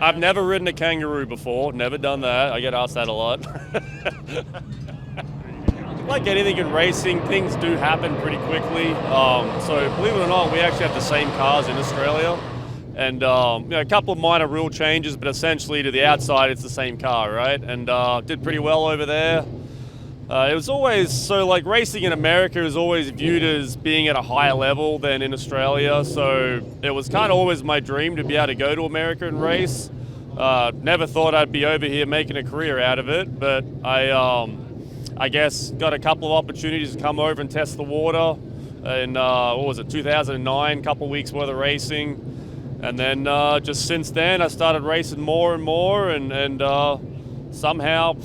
I've never ridden a kangaroo before, never done that. I get asked that a lot. Like anything in racing, things do happen pretty quickly. So believe it or not, we actually have the same cars in Australia. And a couple of minor rule changes, but essentially to the outside, it's the same car, right? And did pretty well over there. It was always, so like racing in America is always viewed as being at a higher level than in Australia. So it was kind of always my dream to be able to go to America and race. Never thought I'd be over here making a career out of it, but I guess got a couple of opportunities to come over and test the water in, 2009, a couple of weeks worth of racing. And then just since then, I started racing more and more, and somehow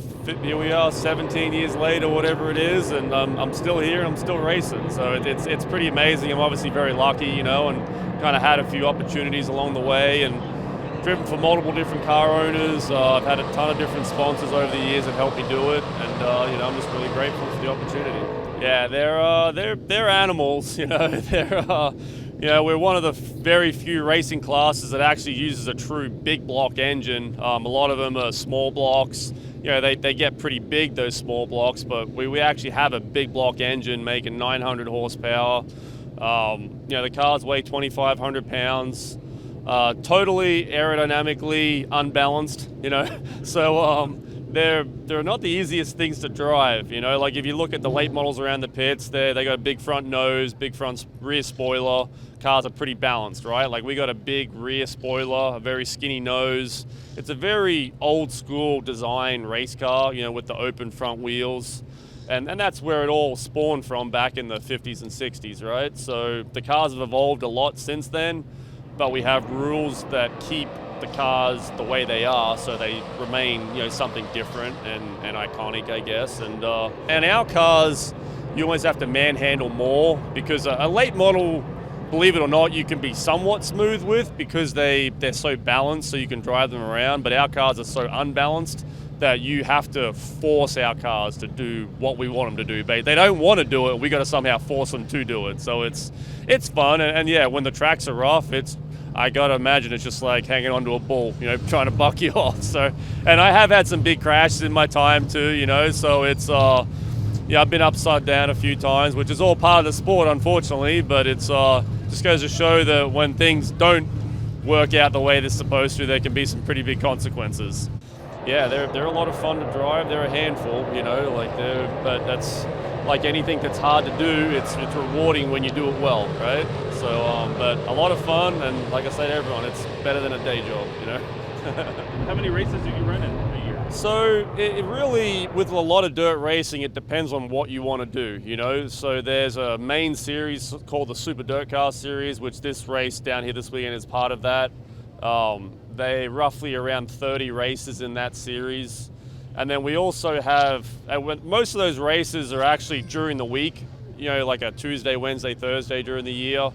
here we are 17 years later, whatever it is, and I'm still here and I'm still racing. So it's pretty amazing. I'm obviously very lucky, and kind of had a few opportunities along the way, and driven for multiple different car owners. I've had a ton of different sponsors over the years that helped me do it, and I'm just really grateful for the opportunity. Yeah, they're animals, we're one of the very few racing classes that actually uses a true big block engine. A lot of them are small blocks. They get pretty big, those small blocks, but we actually have a big block engine making 900 horsepower. The cars weigh 2,500 pounds. Totally aerodynamically unbalanced, so they're not the easiest things to drive, like if you look at the late models around the pits, they got a big front nose, big front rear spoiler. Cars are pretty balanced, right? Like we got a big rear spoiler, a very skinny nose. It's a very old school design race car, with the open front wheels. And that's where it all spawned from back in the 50s and 60s, right? So the cars have evolved a lot since then, but we have rules that keep the cars the way they are, so they remain, something different and iconic, I guess. And our cars, you always have to manhandle more, because a late model, believe it or not, you can be somewhat smooth with because they're so balanced, so you can drive them around. But our cars are so unbalanced that you have to force our cars to do what we want them to do. They don't want to do it. We got to somehow force them to do it. So it's fun. And yeah, when the tracks are rough, I got to imagine it's just like hanging onto a bull, trying to buck you off. So, and I have had some big crashes in my time too, so it's, I've been upside down a few times, which is all part of the sport, unfortunately, but it's just goes to show that when things don't work out the way they're supposed to, there can be some pretty big consequences. Yeah, they're a lot of fun to drive. They're a handful, but that's like anything that's hard to do. It's rewarding when you do it well, right? So, but a lot of fun, and like I say to everyone, it's better than a day job, How many races do you run in a year? So it really, with a lot of dirt racing, it depends on what you want to do, So there's a main series called the Super Dirt Car Series, which this race down here this weekend is part of that. They roughly around 30 races in that series. And then we also have, most of those races are actually during the week, like a Tuesday, Wednesday, Thursday during the year.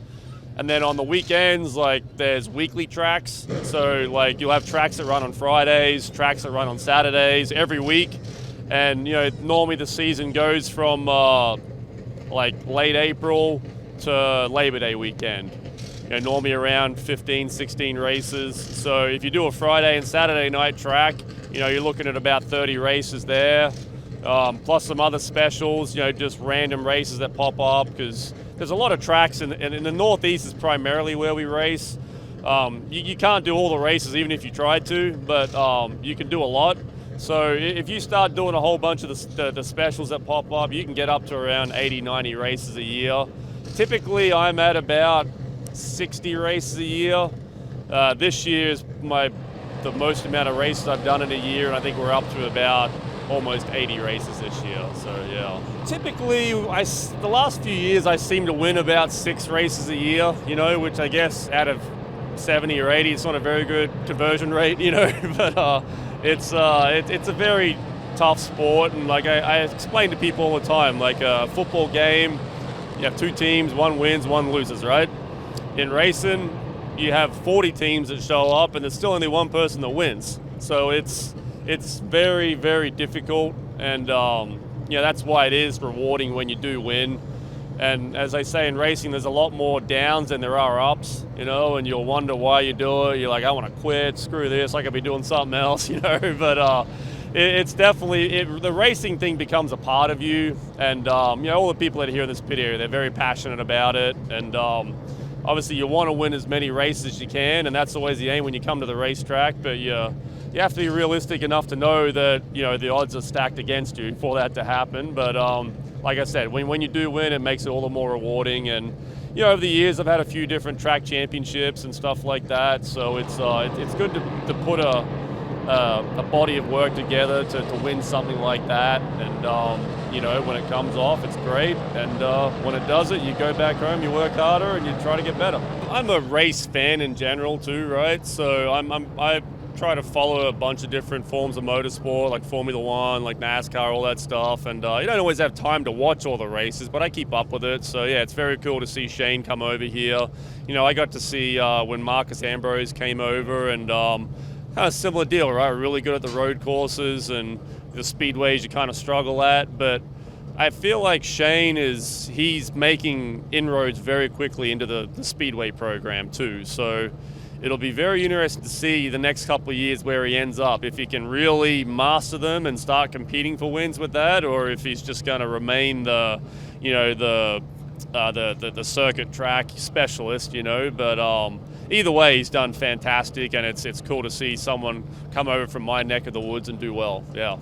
And then on the weekends, like there's weekly tracks. So like you'll have tracks that run on Fridays, tracks that run on Saturdays every week. And normally the season goes from like late April to Labor Day weekend. Normally around 15, 16 races. So if you do a Friday and Saturday night track, you're looking at about 30 races there. Plus some other specials, just random races that pop up, because there's a lot of tracks in the Northeast is primarily where we race. You can't do all the races even if you tried to, but you can do a lot. So if you start doing a whole bunch of the specials that pop up, you can get up to around 80, 90 races a year. Typically I'm at about 60 races a year. This year is the most amount of races I've done in a year, and I think we're up to about almost 80 races this year, so yeah. Typically, the last few years I seem to win about 6 races a year, which I guess out of 70 or 80, it's not a very good conversion rate, but it's a very tough sport, and like I explain to people all the time, like a football game, you have 2 teams, one wins, one loses, right? In racing, you have 40 teams that show up, and there's still only one person that wins. So it's very, very difficult, and that's why it is rewarding when you do win. And as they say in racing, there's a lot more downs than there are ups, you know, and you'll wonder why you do it. You're like, I want to quit, screw this, I could be doing something else, you know. But it's definitely, the racing thing becomes a part of you. And, you know, all the people that are here in this pit area, they're very passionate about it. And obviously you want to win as many races as you can, and that's always the aim when you come to the racetrack. But you have to be realistic enough to know that, you know, the odds are stacked against you for that to happen. But like I said, when you do win, it makes it all the more rewarding. And, you know, over the years, I've had a few different track championships and stuff like that. So it's good to put a body of work together to win something like that. And, you know, when it comes off, it's great. And when it doesn't, you go back home, you work harder, and you try to get better. I'm a race fan in general too, right? So I try to follow a bunch of different forms of motorsport, like Formula One, like NASCAR, all that stuff. And you don't always have time to watch all the races, but I keep up with it. So yeah, it's very cool to see Shane come over here. You know, I got to see when Marcus Ambrose came over, and kind of similar deal, right? Really good at the road courses, and the speedways you kind of struggle at. But I feel like Shane he's making inroads very quickly into the speedway program too. So it'll be very interesting to see the next couple of years where he ends up, if he can really master them and start competing for wins with that, or if he's just going to remain the circuit track specialist, you know. But either way, he's done fantastic, and it's cool to see someone come over from my neck of the woods and do well. Yeah.